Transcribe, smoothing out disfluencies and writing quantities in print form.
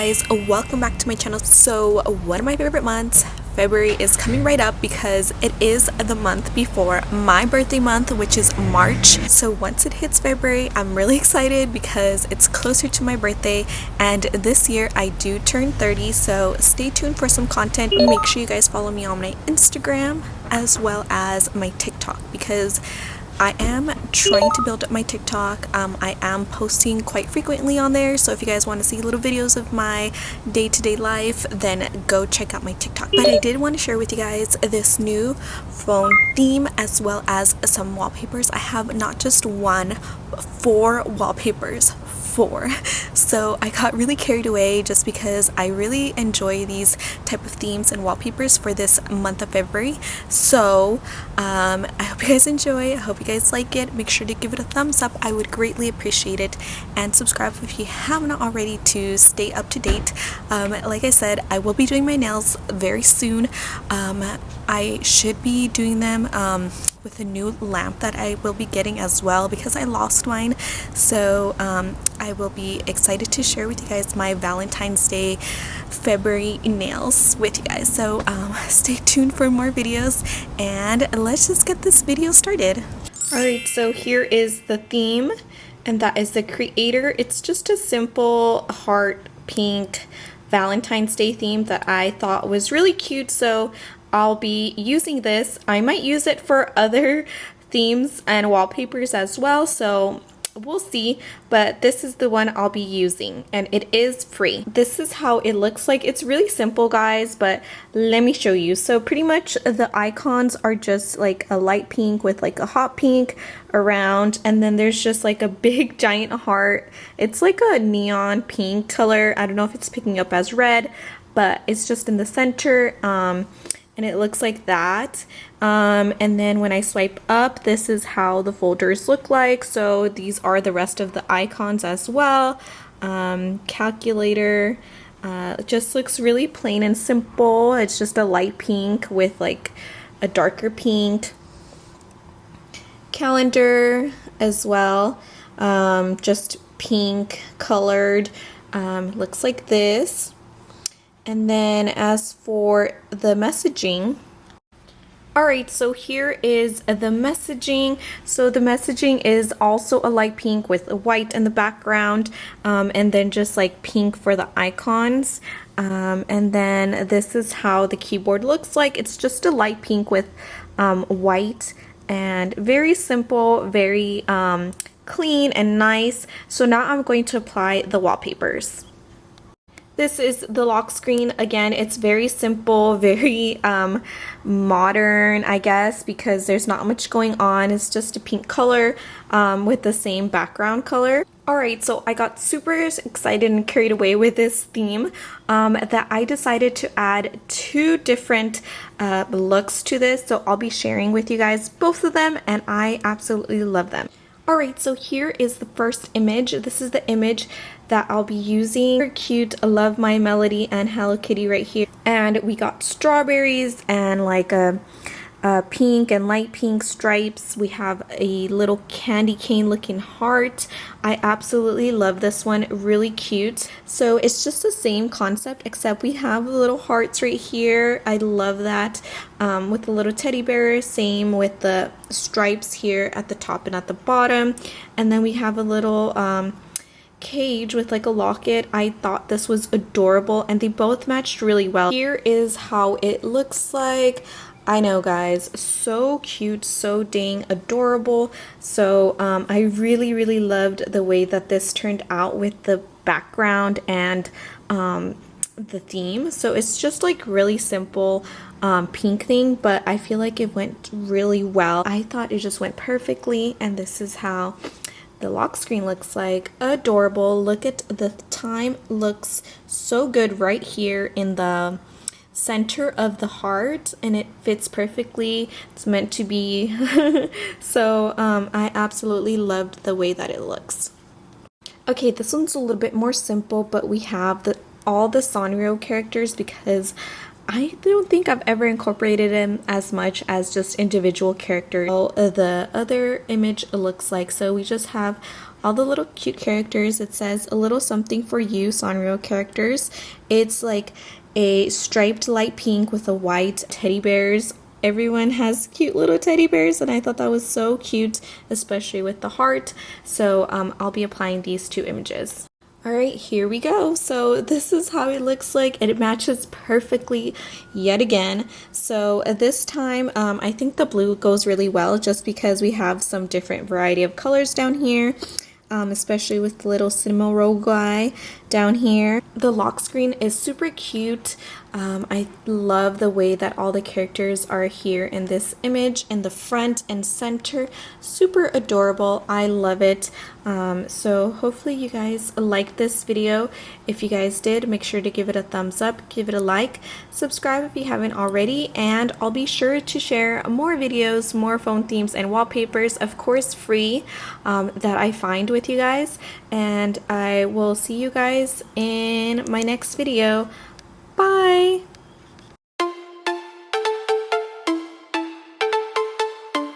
guys, welcome back to my channel. So one of my favorite months, February, is coming right up because it is the month before my birthday month, which is March. So once it hits February, I'm really excited because it's closer to my birthday, and this year I do turn 30, so stay tuned for some content. Make sure you guys follow me on my Instagram as well as my TikTok because I am trying to build up my TikTok. I am posting quite frequently on there, so if you guys want to see little videos of my day-to-day life, then go check out my TikTok. But I did want to share with you guys this new phone theme as well as some wallpapers. I have not just one, but 4 wallpapers. So I got really carried away just because I really enjoy these type of themes and wallpapers for this month of February. So I hope you guys enjoy. I hope you guys like it. Make sure to give it a thumbs up. I would greatly appreciate it, and subscribe if you have not already to stay up to date. Like I said, I will be doing my nails very soon. I should be doing them with a new lamp that I will be getting as well because I lost mine. So I will be excited to share with you guys my Valentine's Day February nails with you guys. So stay tuned for more videos, and let's just get this video started. Alright, so here is the theme, and that is the creator. It's just a simple heart pink Valentine's Day theme that I thought was really cute, so I'll be using this. I might use it for other themes and wallpapers as well, so we'll see, but this is the one I'll be using, and it is free. This is how it looks like. It's really simple, guys, but let me show you. So pretty much the icons are just like a light pink with like a hot pink around, and then there's just like a big giant heart. It's like a neon pink color. I don't know if it's picking up as red, but it's just in the center. And it looks like that. And then when I swipe up, this is how the folders look like. So these are the rest of the icons as well. Calculator, just looks really plain and simple. It's just a light pink with like a darker pink. Calendar as well, just pink colored. Looks like this. And then as for the messaging, alright, so here is the messaging. So the messaging is also a light pink with a white in the background, and then just like pink for the icons. And then this is how the keyboard looks like. It's just a light pink with white, and very simple, very clean and nice. So now I'm going to apply the wallpapers. This is the lock screen. Again, it's very simple, very modern, I guess, because there's not much going on. It's just a pink color with the same background color. Alright, so I got super excited and carried away with this theme that I decided to add 2 different looks to this. So I'll be sharing with you guys both of them, and I absolutely love them. Alright, so here is the first image. This is the image that I'll be using. Very cute. I love my Melody and Hello Kitty right here. And we got strawberries and like a pink and light pink stripes. We have a little candy cane looking heart. I absolutely love this one. Really cute. So it's just the same concept, except we have little hearts right here. I love that. With the little teddy bear. Same with the stripes here at the top and at the bottom. And then we have a little cage with like a locket. I thought this was adorable, and they both matched really well. Here is how it looks like. I know, guys, so cute, so dang adorable. So I really loved the way that this turned out with the background and the theme. So it's just like really simple pink thing, but I feel like it went really well. I thought it just went perfectly, and this is how the lock screen looks like. Adorable. Look at the time. Looks so good right here in the center of the heart, and it fits perfectly. It's meant to be. So I absolutely loved the way that it looks. Okay, this one's a little bit more simple, but we have all the Sanrio characters because I don't think I've ever incorporated them as much as just individual characters. So the other image looks like, so we just have all the little cute characters. It says a little something for you, Sanrio characters. It's like a striped light pink with a white teddy bears. Everyone has cute little teddy bears, and I thought that was so cute, especially with the heart. So I'll be applying these two images. Alright, here we go. So this is how it looks like. It matches perfectly yet again. So this time, I think the blue goes really well just because we have some different variety of colors down here. Especially with the little cinema roll guy down here. The lock screen is super cute. I love the way that all the characters are here in this image in the front and center. Super adorable. I love it. So hopefully you guys liked this video. If you guys did, make sure to give it a thumbs up, give it a like, subscribe if you haven't already, and I'll be sure to share more videos, more phone themes and wallpapers, of course free, that I find with you guys. And I will see you guys in my next video. Bye!